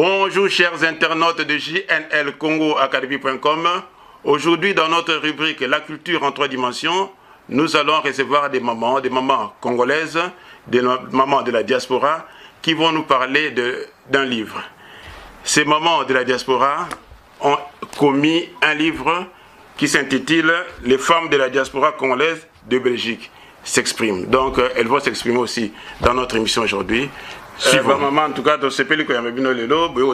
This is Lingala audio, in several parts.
Bonjour chers internautes de jnlcongoacademy.com. Aujourd'hui dans notre rubrique La culture en 3 dimensions, nous allons recevoir des mamans congolaises, des mamans de la diaspora qui vont nous parler d'un livre. Ces mamans de la diaspora ont commis un livre qui s'intitule « Les femmes de la diaspora congolaise de Belgique s'expriment ». Donc elles vont s'exprimer aussi dans notre émission aujourd'hui. Maman, en tout cas, dans ce pays, il y a un lelo, il y a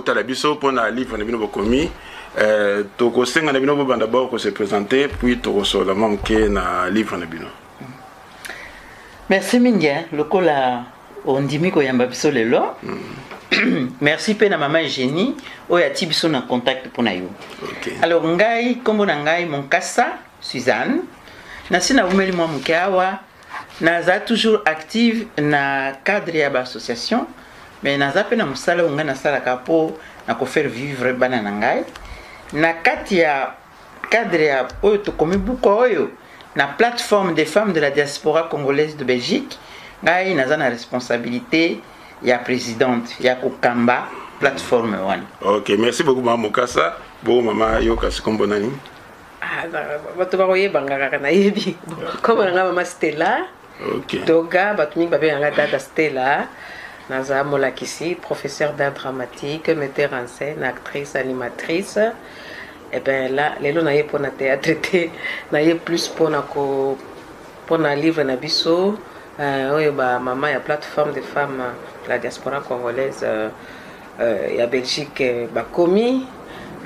un livre qui a commis. Toko senga na bino banda ba ko se présenter puis toko sola manke na livre na bino. Merci mingia lokola ondimi ko yamba biso lelo. Merci pe na maman Eugénie o ya tibiso na contact pour na yo. OK. Alors ngai kombo na ngai mon kassa Suzanne. Na sina umeli mwa mkawa naza toujours active na cadre ya ba association mais naza pe na musala unga na sala kapo na ko faire vivre bana na ngai. Na kati ya cadre ya oyo tokomi buku oyo na plateforme des femmes de la diaspora congolaise de Belgique ngai naza na responsabilité ya présidente ya kokamba plateforme wana. OK, merci beaucoup maman Mokassa. Bon maman yo kasi kombo nani? Bato bakoyeba ngaka na yebi. Comme nga mama Stella. OK. Doga bato mingi babe nga dada Stella. Naza Molakisi, professeur d'art dramatique, metteur en scène, actrice, animatrice. Et bien là, les gens n'ont pas de théâtre, n'ont plus pour un livre nabiso. Maman, il y a plateforme de femmes de la diaspora congolaise, il y a Belgique, commis.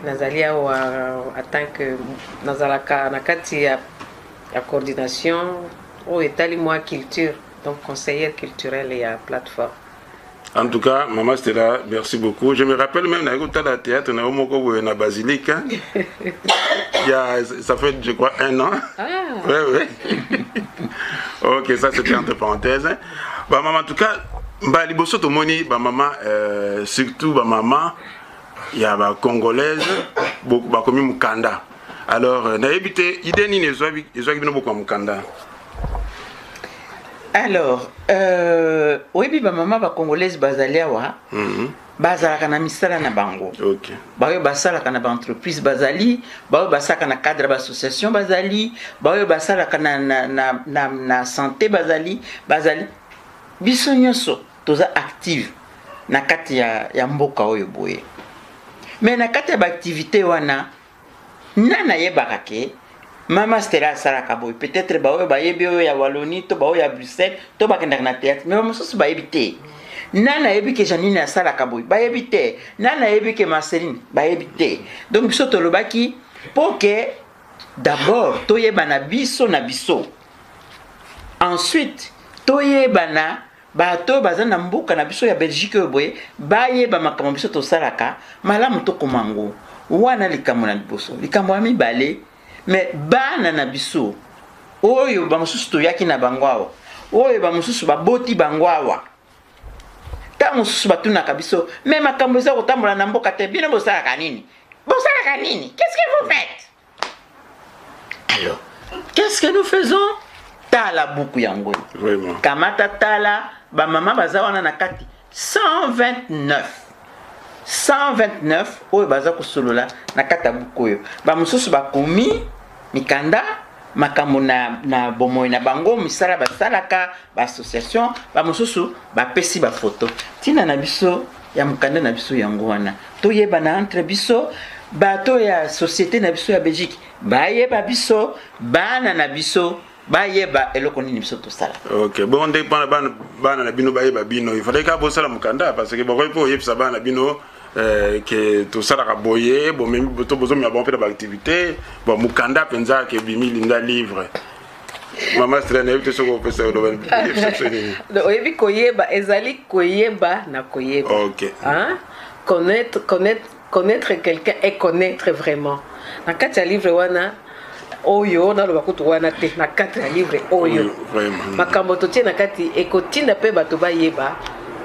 Nazali en tant que Nazalaka, Nakati, la coordination, étali moi culture, donc conseillère culturelle et à plateforme. En tout cas, maman Stella, merci beaucoup. Je me rappelle même dans le théâtre, na Basilique. Ça fait, je crois, 1 an. Ah. Oui. OK, ça c'était entre parenthèses. Bah, maman, en tout cas, bah, liboso to moni, bah, maman, surtout, bah, maman, il y a bah, congolaise, beaucoup, bah, comme Mukanda. Alors, na évité, idée ni les oies qui viennent beaucoup à Mukanda. Alors, oui, maman ba congolaise bazaliawa, bazalaka na misala na bango. OK. Bayo basalaka na ba entreprise bazali, bayo basalaka na cadre ba association bazali, bayo basalaka na santé bazali. Biso nyonso toza active na kati ya mboka oyo boye. Mais na kati ya ba activité wana nana yebaka ke Maman Stella Saraka boy, peut-être baoyo bayebi oyo ya Wallonie to baoyo ya Bruxelles to bakendaka na théâtre mais mosusu bayebi te. Nana yebi ke Janine ya Saraka boy, bayebi te. Nana yebi ke Marceline, bayebi te. Donc biso tolobaki pour que d'abord toyeba na biso na biso. Ensuite toyeba na bato baza na mboka na biso ya Belgique oyo boye, bayeba makambo biso to salaka, malamu to komango. Wana likambo na liboso, likambo ya mibale. Mais bana na biso oyo ba mususu to yaki na bangwawa oyo ba mususu ba boti bangwawa ta mususu batuna kabiso mais makambo za kotambola na mboka te bino bosala nini qu'est-ce que vous faites alors qu'est-ce que nous faisons tala buku yango Vraiment kamata tala ba mama bazawana na kati 129 oyo baza kusolola na kata bukoyo ba mususu bakomi mikanda makambo na bomoy na bango misala basalaka ba association ba mususu ba pesi ba photo tina na biso ya mukanda na biso yango wana toyeba na entre biso bato ya société na biso ya Belgique bayeba biso bana na biso bayeba eloko nini biso tosala. OK, bon ndé bana na bino bayeba bino il fallait ka bosala mukanda parce que bokoy po yebisa bana bino que tout ça la boyer bon même to bozo mi abon fait d'activité bon mukanda penza que bimi linda livre maman Stella na yebite soko pesa do ben do yebi koyeba ezali koyeba na koyeba. OK. Hein? Connaître quelqu'un et connaître vraiment. Na kati ya livre wana oyo na lo bakutu wana te na kati ya livre oyo vraiment makambo to tie na kati ekotinda pe bato bayeba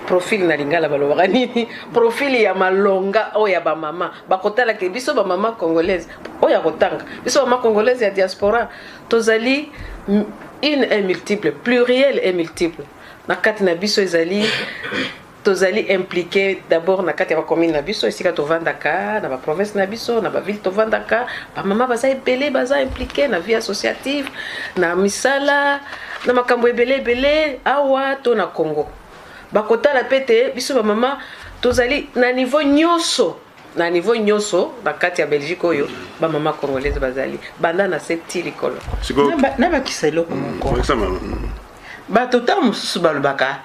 profil na lingala balobaka nini profil ya malonga oya ba mama bakotala ke biso ba mama congolaise oya kotanga biso ba mama congolaise ya diaspora tozali une et multiple pluriel et multiple na kati na biso ezali tozali impliqué d'abord na kati ya commune na biso esika tovandaka na province na biso na ville tovandaka bamama baza ebele baza impliqué na vie associative na misala na makambo ebele awa to na Congo bakotala pete biso bamama tozali na niveau nyonso na kati ya Belgique oyo bamama congolaise bazali banda na seti likolo na bakisa eloko moko bato ta mosusu balobaka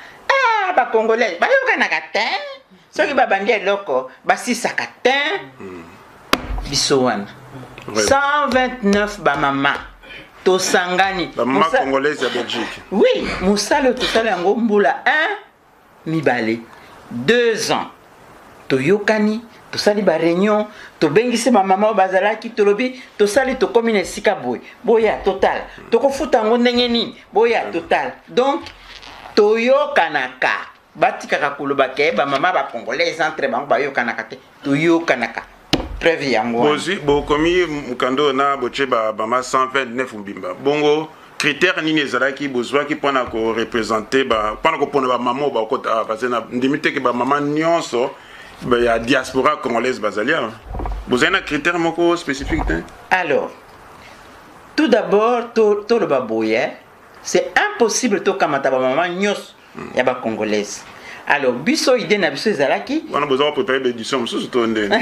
ba congolais ba yokanaka te soki babandi eloko basisaka te biso wana 129 bamama tosangani bamama congolaise ya Belgique. Oui, mosala tosala yango mbula 1 mibale 2 ans toyokani tosali ba réunion tobengisi bamama oyo bazalaki tolobi tosali tokomi na esika boya total tokofuta yango ndenge nini boya total donc toyokanaka batikaka koloba ke bamama bacongolais entre bango bayokanaka te toyokanaka preuve yango bozwi bokomi mokando na botie bamama 129 mbimba bongo critère nini ezalaki bozwaki mpona korepresente mpona kopona bamama oyo bakota parce na ndimi teke bamama nyonso ya diaspora congolaise bazali awa bozali na critère moko spécifique te. Alors tout d'abord toloba boye c'est impossible tokamata bamama nyonso ya bacongolaise. Alors biso idée na biso ezalaki wana bozala préparer l'édition mosusu to ndeni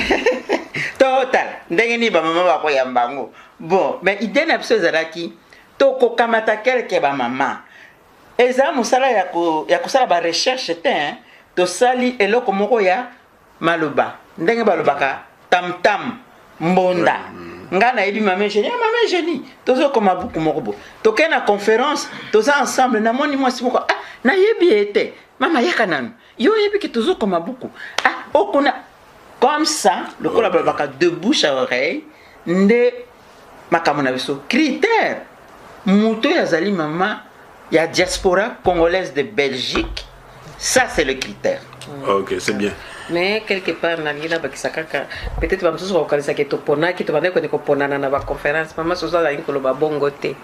total ndenge nini bamama bakoyamba yango bon mais idée na biso ezalaki tokokamata kelke bamama eza mosala ya kosala barecherche te tosali eloko moko ya maloba ndenge balobaka tamtam mbonda nga nayebi mame génie tozokoma buku moko bo toke na conférence toza ensemble namoni mwasi moko nayebi ete mama yaka nanu yo yebi ke tozokoma buku okuna comme ça lokola balobaka de bouche à oreille nde makambo na biso critère moto yazali mama ya diaspora congolaise de Belgique, ça c'est le critère. Ok, c'est bien. Mais quelque part nalina bakisaka peut-être ba msusu kokalisa ke topona ki tobande ko ponana na ba conférence mama soza la inkolo ba bongo te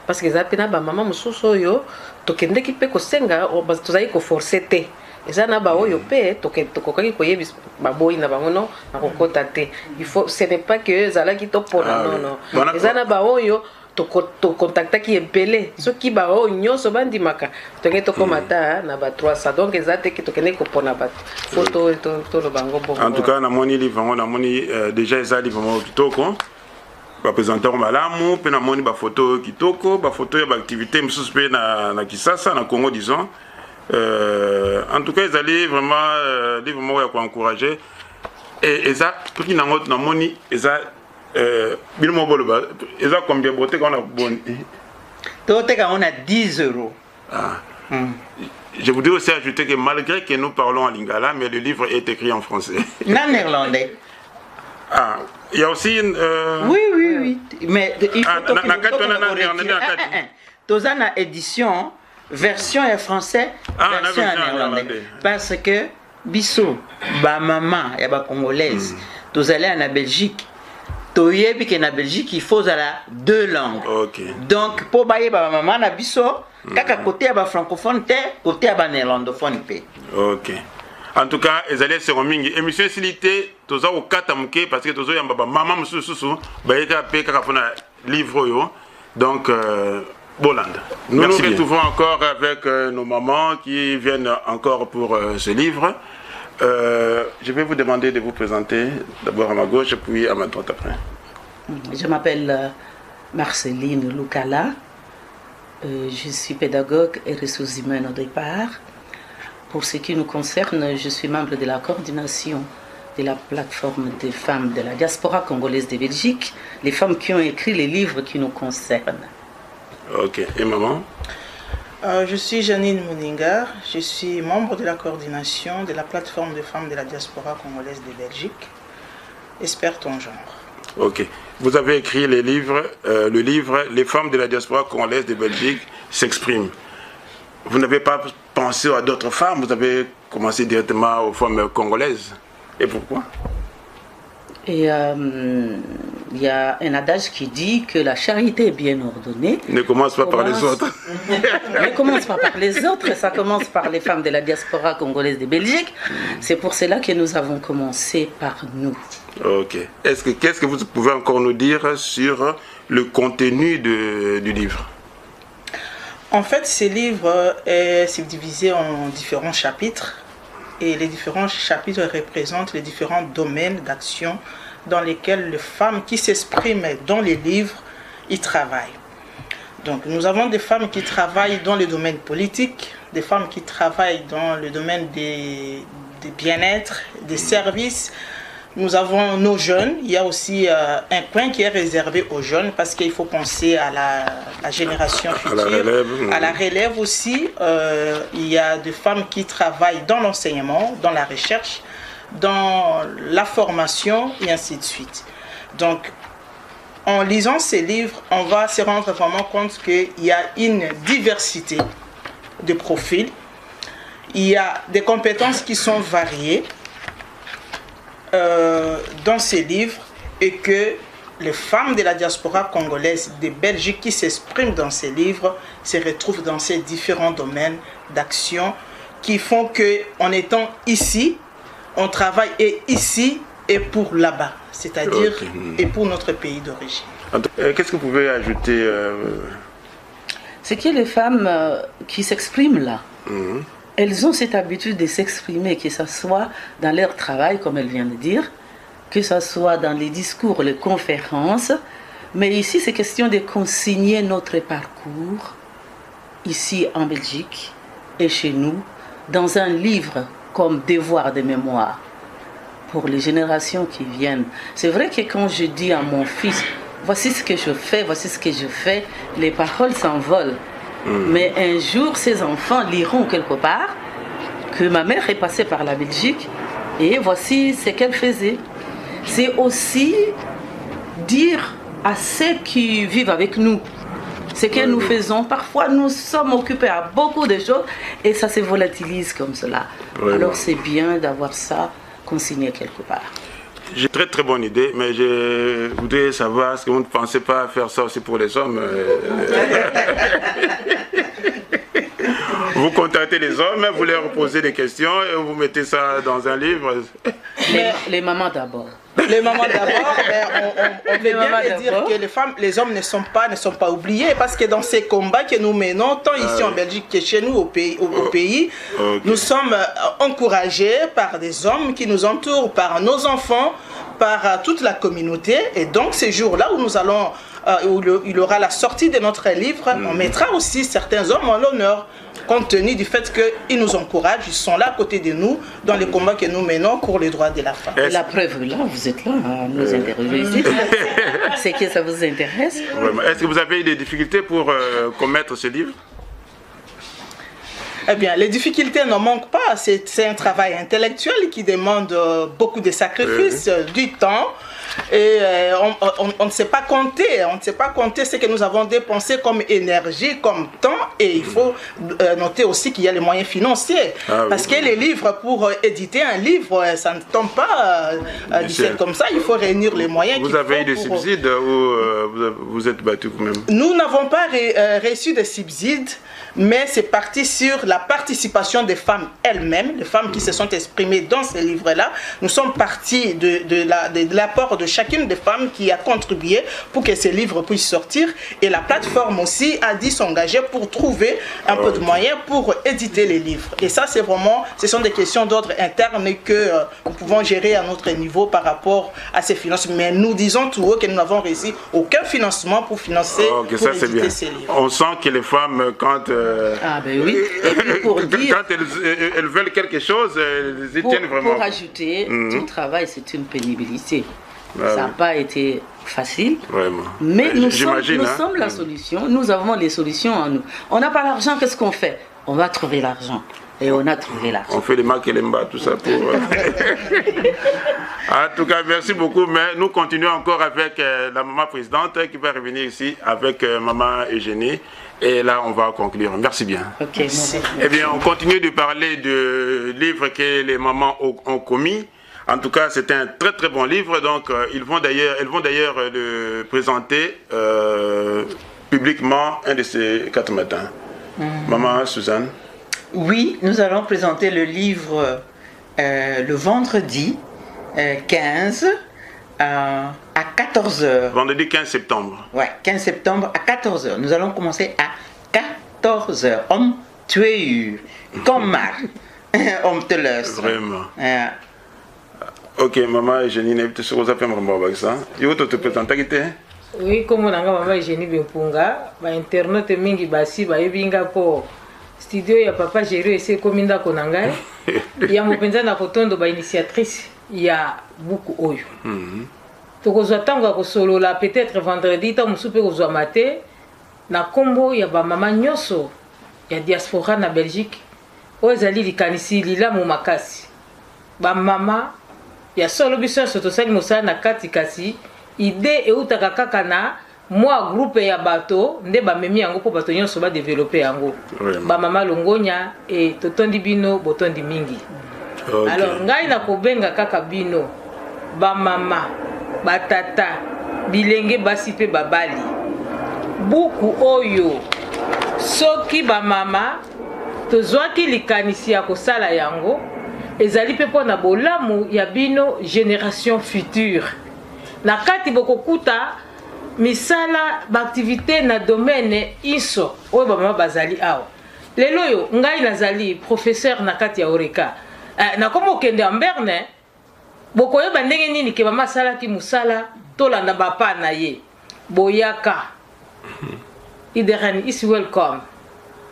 parce que zapina ba mama msusu oyo tokende ki pe ko senga o tozai ko forcer te eza na ba oyo pe tokokaki ko yebi ba boyi na bango no na kokota te il faut ce n'est pas que zala ki topona non eza na ba oyo to contacta qui ebele so ki ba o nyonso bandimaka toke to komata na ba 300 donc ezate ki tokene ko pona ba photo to lo bango bongo. En tout cas na moni livre na moni déjà eza livre mo kitoko ba présenter malamu pe na moni ba photo kitoko ba photo ya ba activité msusu pe na Kisasa na Congo disons en tout cas ezali vraiment livre mo ya ko encourager et eza petit na moni eza ils ont combien de beauté qu'on a bon. On a 10 €. Je voudrais aussi ajouter que malgré que nous parlons en lingala, mais le livre est écrit en français. En néerlandais. Il y a aussi une. Oui. Mais il faut que une édition, version en français, version en néerlandais. Parce que biso, ba maman, ya ba congolaise, tous allés en Belgique. Toyebi que na Belgique il faut la 2 langues. Okay. Donc pour bailler ba maman na biso kaka côté ba francophone te côté ba néerlandophone pe. OK. En tout cas, ezali se romingi émission silité toza au katamuke parce que tozo yamba ba maman mususu ba yeka pe kaka pona livre yo. Donc Bolande. Nous nous retrouvons encore avec nos mamans qui viennent encore pour ce livre. Je vais vous demander de vous présenter d'abord à ma gauche puis à ma droite après. Je m'appelle Marceline Lukala. Je suis pédagogue et ressources humaines au départ. Pour ce qui nous concerne, je suis membre de la coordination de la plateforme des femmes de la diaspora congolaise de Belgique, les femmes qui ont écrit les livres qui nous concernent. Ok. Et maman? Je suis Janine Mouninga, je suis membre de la coordination de la plateforme de femmes de la diaspora congolaise de Belgique, experte en genre. Ok. Vous avez écrit le livre Les femmes de la diaspora congolaise de Belgique s'expriment. Vous n'avez pas pensé à d'autres femmes, vous avez commencé directement aux femmes congolaises. Et pourquoi? Et Il y a un adage qui dit que la charité bien ordonnée ne commence pas par les autres. Ne commence pas par les autres, ça commence par les femmes de la diaspora congolaise de Belgique. C'est pour cela que nous avons commencé par nous. Ok. Qu'est-ce que vous pouvez encore nous dire sur le contenu du livre? En fait, ce livre est subdivisé en différents chapitres. Et les différents chapitres représentent les différents domaines d'action dans lesquels les femmes qui s'expriment dans les livres y travaillent. Donc nous avons des femmes qui travaillent dans le domaine politique, des femmes qui travaillent dans le domaine des bien-être, des services. Nous avons nos jeunes, il y a aussi un coin qui est réservé aux jeunes parce qu'il faut penser à la génération future, à la relève aussi. Il y a des femmes qui travaillent dans l'enseignement, dans la recherche, dans la formation et ainsi de suite. Donc, en lisant ces livres, on va se rendre vraiment compte qu'il y a une diversité de profils. Il y a des compétences qui sont variées dans ces livres et que les femmes de la diaspora congolaise de Belgique qui s'expriment dans ces livres se retrouvent dans ces différents domaines d'action qui font qu'en étant ici, on travaille et ici et pour là-bas, c'est-à-dire et pour notre pays d'origine. Qu'est-ce que vous pouvez ajouter C'est que les femmes qui s'expriment là, elles ont cette habitude de s'exprimer, que ce soit dans leur travail, comme elle vient de dire, que ce soit dans les discours, les conférences. Mais ici, c'est question de consigner notre parcours, ici en Belgique et chez nous, dans un livre comme devoir de mémoire pour les générations qui viennent. C'est vrai que quand je dis à mon fils, voici ce que je fais, voici ce que je fais, les paroles s'envolent. Mais un jour, ces enfants liront quelque part que ma mère est passée par la Belgique et voici ce qu'elle faisait. C'est aussi dire à ceux qui vivent avec nous ce que nous faisons. Parfois, nous sommes occupés à beaucoup de choses et ça se volatilise comme cela. Alors, c'est bien d'avoir ça consigné quelque part. J'ai une très bonne idée, mais je voudrais savoir, est-ce que vous ne pensez pas faire ça aussi pour les hommes? Vous contactez les hommes, vous leur posez des questions et vous mettez ça dans un livre. Les mamans d'abord. Les mamans d'abord, on veut bien dire que les femmes, les hommes ne sont pas oubliés parce que dans ces combats que nous menons, tant ici en Belgique que chez nous au pays, nous sommes encouragés par des hommes qui nous entourent, par nos enfants, par toute la communauté. Et donc ces jours-là où nous allons, où il aura la sortie de notre livre, on mettra aussi certains hommes en l'honneur, compte tenu du fait qu'ils nous encouragent, ils sont là à côté de nous dans les combats que nous menons pour les droits de la femme. La preuve, là, vous êtes là à nous interroger ici. C'est que ça vous intéresse. Est-ce que vous avez eu des difficultés pour commettre ce livre? Eh bien, les difficultés ne manquent pas. C'est un travail intellectuel qui demande beaucoup de sacrifices, du temps. Et on ne sait pas compter. On ne sait pas compter ce que nous avons dépensé comme énergie, comme temps. Et il faut noter aussi qu'il y a les moyens financiers. Parce que les livres, pour éditer un livre, ça ne tombe pas du ciel comme ça. Il faut réunir les moyens. Vous avez eu des subsides ou vous êtes battu vous-même? Nous n'avons pas reçu de subsides. Mais c'est parti sur la participation des femmes elles-mêmes, les femmes qui se sont exprimées dans ces livres-là. Nous sommes partis de l'apport de chacune des femmes qui a contribué pour que ces livres puissent sortir. Et la plateforme aussi a dit s'engager pour trouver un peu de moyens pour éditer les livres. Et ça, c'est vraiment, ce sont des questions d'ordre interne que nous pouvons gérer à notre niveau par rapport à ces finances. Mais nous disons tout haut que nous n'avons reçu aucun financement pour financer, pour éditer ces livres. On sent que les femmes, quand... ben oui. Pour dire, quand elles veulent quelque chose, elles y tiennent vraiment. Pour ajouter, tout travail, c'est une pénibilité. Ça n'a pas été facile. Vraiment. Mais nous sommes la solution. Nous avons les solutions en nous. On n'a pas l'argent, qu'est-ce qu'on fait? On va trouver l'argent. Et on a trouvé l'argent. On fait les makelemba, tout ça pour... En tout cas, merci beaucoup. Mais nous continuons encore avec la maman présidente qui va revenir ici avec maman Eugénie. Et là, on va conclure. Merci bien. Ok, merci. Eh bien, on continue de parler de livres que les mamans ont commis. En tout cas, c'est un très très bon livre. Donc, elles vont d'ailleurs le présenter publiquement un de ces 4 matins. Maman Suzanne. Oui, nous allons présenter le livre le vendredi 15 à 14h. Vendredi 15 septembre. Ouais, 15 septembre à 14h. Nous allons commencer à 14h. Om 2 uur. Kom maar. Om te luisteren. Vraiment. Ok, maman Eugénie, tu sais quoi faire avec ça? Tu veux te présenter? Oui, comme on a maman Eugénie Bimpunga, ba internaute mingi basi ba yebinga po studio ya papa Jéréo ese kominda konanga. Ya mopenza na kotondo ba initiatrice ya buku oyo. Tokozwa tango ko solo la peut-être vendredi ta musupe kozwa maté na kombo ya ba mama nyoso ya diaspora na Belgique. Ozali likanisi lila mu makasi. Ba mama ya solo biso soto sali mosala na kati kasi idée eutaka kaka na moi groupe ya bato nde bamemi yango po bato nyonso ba développer yango. Ba mama longonya e totondi bino botondi mingi. Okay. Alors ngai na kobenga kaka bino ba mama ba tata bilenge basi pe babali buku oyo soki ba mama tozwaki likanisi ya kosala yango ezali pe pona bolamu ya bino génération future na kati bokokuta misala baaktivité na domaine iso oyo bamama bazali awa lelo yo ngai nazali professeur na kati ya Oreka na komo okende ya Mberne bokoyeba ndenge nini ke mama asalaki musala tolanda bapa na ye boyaka Ideren is welcome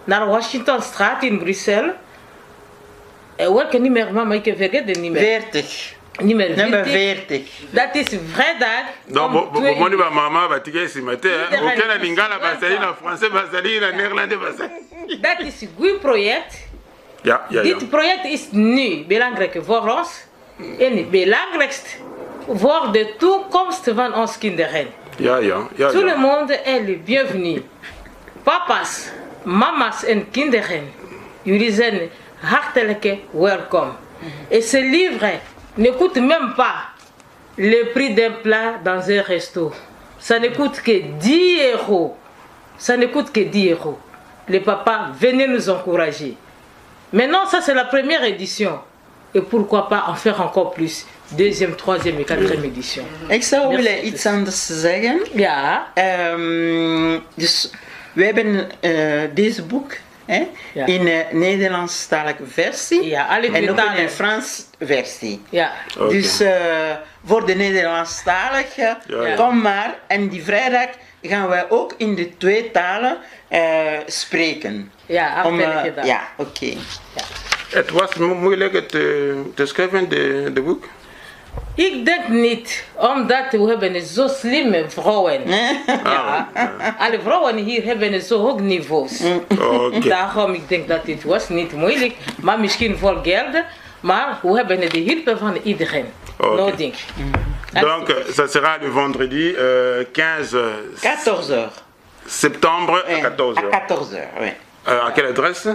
naar Washington Straat in Bruxelles. Welke nummer mama ik vergeet de nummer? 40. Nummer 40. Dat is vrijdag. Donc, bon, maman va tirer ce matin. Aucun lingala basali na français basali na néerlandais basali. Dat is een goed project. Ja. Dit project is nu belangrijk voor ons. En het belangrijkste voor de toekomst van ons kinderen. Ja. Tout le monde est le bienvenu. Papa's, mama's en kinderen, jullie zijn hartelijk welkom. Et ce livre ne coûte même pas le prix d'un plat dans un resto. Ça ne coûte que 10 €. Ça ne coûte que 10 €. Les papas, venez nous encourager. Maintenant, ça c'est la première édition. Et pourquoi pas en faire encore plus? Deuxième, troisième et quatrième édition. Ik zou willen iets anders zeggen. Ja. Dus we hebben deze boek in Nederlandstalige versie en ook in een Frans versie. Ja. Okay. Dus voor de Nederlandstalige, kom maar. En die vrijdag gaan we ook in de 2 talen spreken. Ja, hartelijk gedaan. Ja, oké. Ja. Het was moeilijk te schrijven, de boek? Ik denk niet, omdat we hebben zo slimme vrouwen. Ja. Alle vrouwen hier hebben zo hoog niveaus. Okay. Daarom ik denk dat het was niet moeilijk, maar misschien voor geld. Maar we hebben de hulp van iedereen nodig. Donc, ça sera le vendredi 14h. Septembre à 14h. À 14h, oui. À quelle adresse?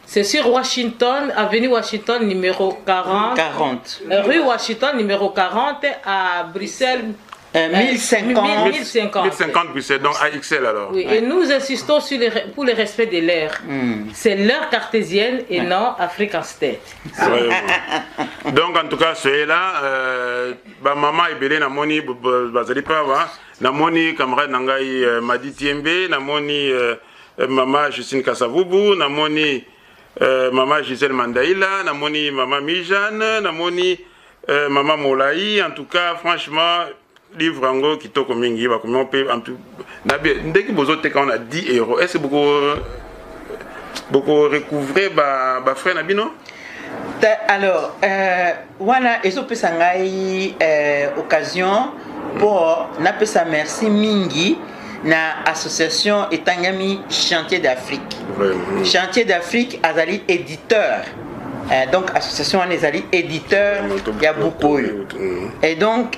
C'est sur Washington, avenue Washington numéro 40. Rue Washington numéro 40 à Bruxelles. 1050 Bruxelles, donc AXL alors. Oui, et nous insistons pour le respect de l'heure. C'est l'heure cartésienne et non African State. Donc en tout cas, soyez là. Maman Ebele Namoni Bazalipa, Namoni camarade Nangai Madi Tiembe, Namoni Maman Justine Kasavubu, Namoni Maman Gisèle Mandaïla, Namoni Maman Mijane, Namoni Maman Molaï. En tout cas, franchement, livre ango kitoko mingi ba comment on peut en tout dès que vous autres quand on a 10 €, est-ce que beaucoup recouvrer ba frère Nabino? Alors voilà, et ça peut s'engager occasion pour napesa merci mingi na association Etangami Chantier d'Afrique. Chantier d'Afrique azali éditeur. Donc association Azali éditeur, il y a beaucoup. Et donc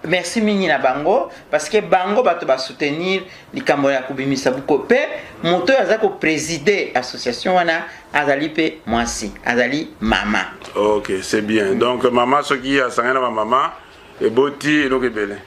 merci mingi na bango parce que bango bato ba soutenir likambo ya kubimisa buko pe moto azako présider association wana azali pe mwasi azali mama. Ok, c'est bien. Donc maman ce qui a sangana ma maman et boti eloko ebele.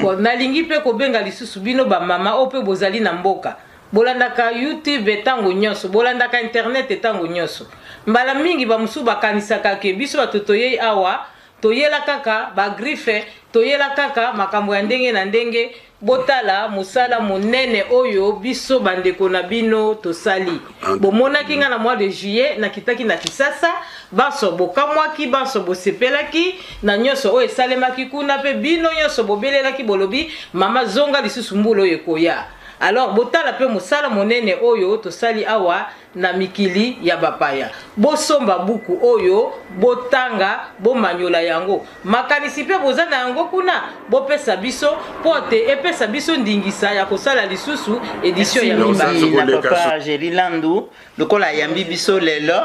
Bon nalingi pe ko benga lisusu bino ba mama o pe bozali na mboka. Bolandaka YouTube etango nyonso, bolandaka internet etango nyonso. Mbala mingi ba musu bakanisaka ke biso batotoye awa, toyela kaka ba griffe, toyela kaka makambo ya ndenge na ndenge, botala musala monene oyo biso bandeko na bino tosali. Bomonaki nga na mois de juillet na kitaki na Kisasa, baso bokamwaki, baso bosepelaki, na nyonso oyo esalemaki kuna pe bino nyonso bobelelaki bolobi mama zonga lisusu mbula oyo ekoya. Alors botala pe musala monene oyo tosali awa na mikili ya bapaya. Bosomba buku oyo botanga bomanyola yango. Makanisi pe bozana yango kuna bopesa biso pote epesa biso ndingisa ya kosala lisusu édition ya mibali na papa Jerry Landu lokola yambi biso lelo.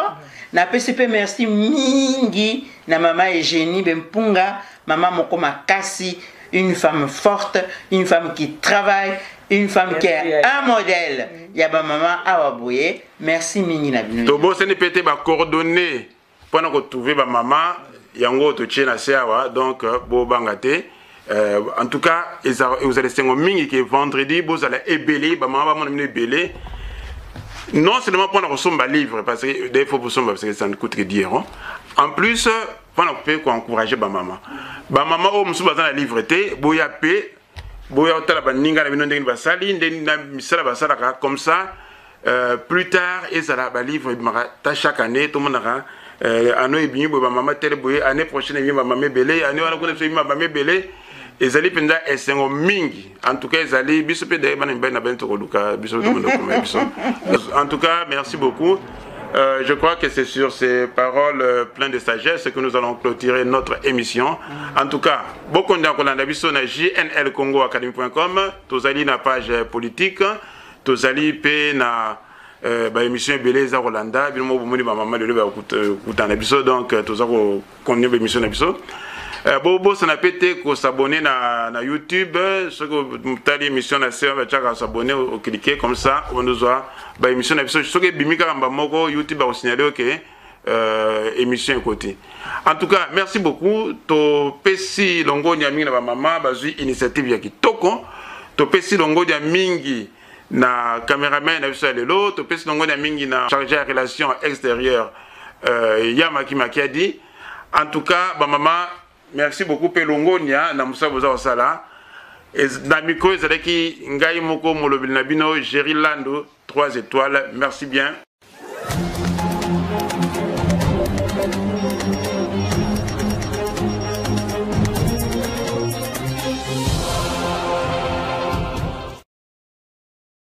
Na PCP merci mingi na mama Eugénie Bempunga, maman moko makasi, une femme forte, une femme qui travaille, une femme qui est un modèle. Yaba maman Awabouye, merci mingi na bino. Tobo ce n'est peut-être ba coordonner pendant que trouver ba maman yango to tchena sewa donc bo bangate. En tout cas, vous allez sengo mingi qui vendredi vous allez ébélé ba maman ba mon ébélé. Non seulement pendant que sommes livre parce que des fois vous sommes parce que ça ne coûte que dire. En plus pendant que peut encourager ba maman. Ba maman o musu bazana livreté boya pe boya otala ba ninga na bino ndenge basali ndenge na misala basala comme ça plus tard et ça ba livre ta chaque année tout le monde aura ano ebinyi ba maman tele boye année prochaine bi ba maman belé année wana ko le ba maman belé ezali penza esengo mingi en tout cas ezali biso pe de bana mbena bento koluka biso to mondo comme biso. En tout cas merci beaucoup. Je crois que c'est sur ces paroles pleines de sagesse que nous allons clôturer notre émission. En tout cas, beaucoup de gens na jnlcongoacademy.com, tozali na page politique, tozali pe na émission Beleza Rolanda, bino bomoni ba mama de ba kutana biso donc tozako connaître émission na biso. Bobo ça n'a pété qu'on s'abonner na YouTube, ce que mutali émission na serve chaka s'abonner au cliquer comme ça on nous a ba émission na biso ce que bimika kamba moko YouTube a signaler que émission côté. En tout cas, merci beaucoup to pesi longo nya mingi na ba mama bazui initiative ya kitoko to pesi longo nya mingi na cameraman na biso lelo to pesi longo nya mingi na chargé à relations extérieures Yamaki Makiadi. En tout cas, ba mama merci beaucoup Pelongonia na musa boza osala na miko ezalaki ngai moko molobeli na bino Jerry Landu 3 étoiles merci bien.